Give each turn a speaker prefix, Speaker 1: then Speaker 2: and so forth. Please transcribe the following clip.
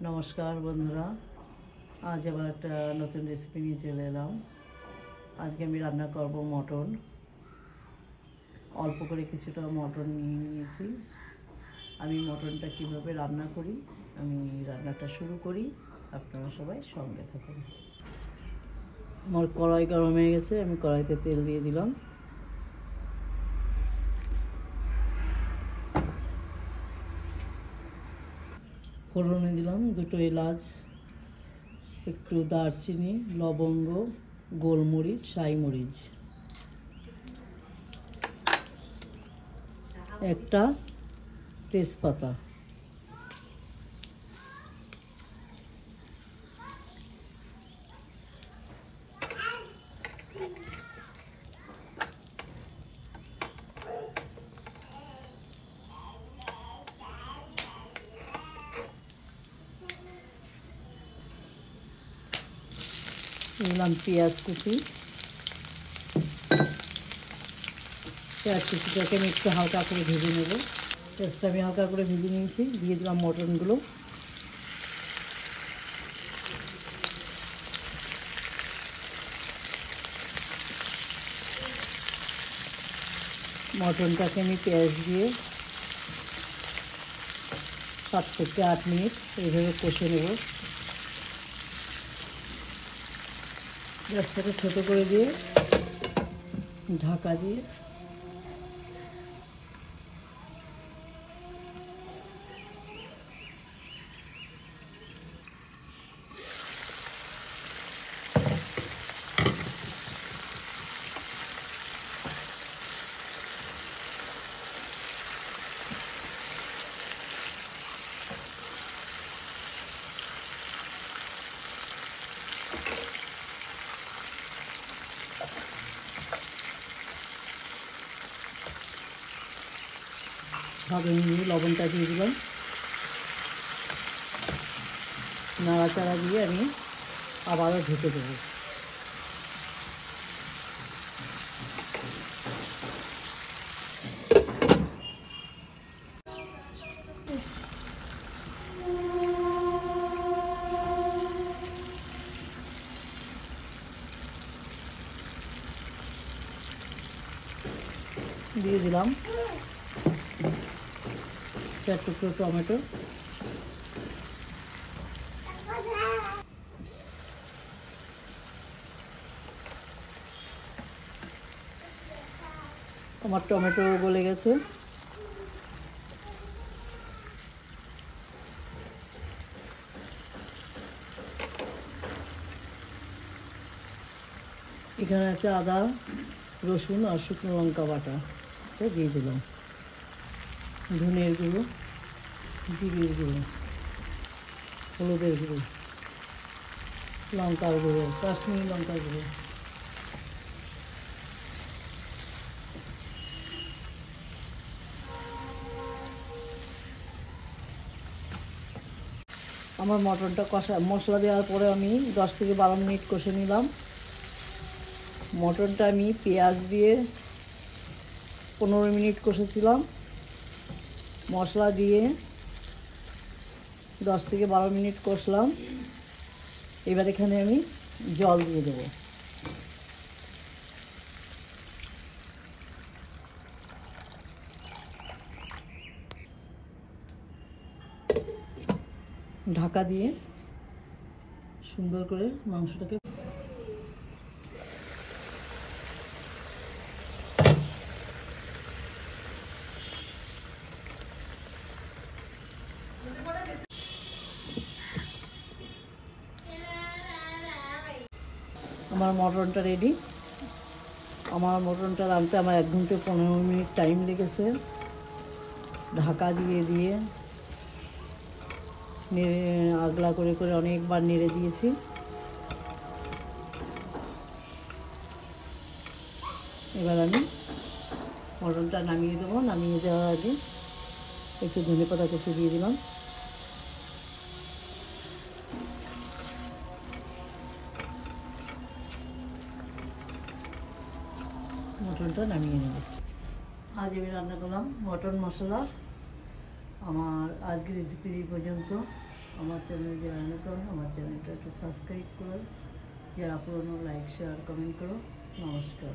Speaker 1: नमस्कार बंधुरा आज आबार एक नतून रेसिपि निये चले एलाम। आज के आमी रान्ना करब मटन। अल्प करे किछुटा मटन निये निয়েছি। आमी मटनटा किभाबे रान्ना करी आमी रान्नाटा शुरू करी, आपनारा सबाई संगे थाकुन। आमार कड़ाई गरम हये गेছে, आमी कड़ाইতে तेल दिए दिलाम। फोड़ने दिलाम दुटो एलाच, एकटू दारचिनी, लवंग, गोलमरिच, शाही मरिच, एकटा तेजपाता, দিলাম পেঁয়াজ কুচি। পেঁয়াজ কুচিটাকে আমি একটু হালকা করে ভেজে নেব। পেঁয়াজটা আমি হালকা করে ভেজে নিয়েছি, দিয়ে দিলাম মটনগুলো। মটনটাকে আমি পেঁয়াজ দিয়ে 7 থেকে 8 মিনিট এইভাবে কষে নেব। গ্যাসটাকে ছোটো করে দিয়ে ঢাকা দিয়ে লবণটা দিয়ে দিলাম। নাড়াচাড়া দিয়ে আমি আবারও ঢেকে দেব। দিয়ে দিলাম 4 টুকরো টমেটো, আমার টমেটো গলে গেছে। এখানে আছে আদা, রসুন আর শুকনো লঙ্কা বাটা, এটা দিয়ে দিলাম। ধনের গুঁড়ো, জিরের গুঁড়ো, হলুদের গুঁড়ো, লঙ্কার গুঁড়ো, কাশ্মীরি লঙ্কার গুঁড়ো, আমার মটনটা কষা মশলা দেওয়ার পরে আমি 10 থেকে 12 মিনিট কষে নিলাম। মটনটা আমি পেঁয়াজ দিয়ে 15 মিনিট কষেছিলাম। মশলা দিয়ে 10 থেকে 12 মিনিট কষলাম। এবার এখানে আমি জল দিয়ে দেব। ঢাকা দিয়ে সুন্দর করে মাংসটাকে আমার মটনটা রেডি। আমার মটনটা রাঁধতে আমার 1 ঘন্টা 15 মিনিট টাইম লেগেছে। ঢাকা দিয়ে দিয়ে নেড়ে আগলা করে করে অনেকবার নেড়ে দিয়েছি। এবার আমি মটনটা নামিয়ে দেবো। নামিয়ে দেওয়ার আগে একটু ধনেপাতা কুচি দিয়ে দিলাম। মটনটা নামিয়ে নেব। আজ আমি রান্না করলাম মটন মশলা। আমার আজকের রেসিপি এই পর্যন্ত। আমার চ্যানেলে যারা নতুন আমার চ্যানেলটা একটু সাবস্ক্রাইব করো, যারা পুরনো লাইক শেয়ার কমেন্ট করো। নমস্কার।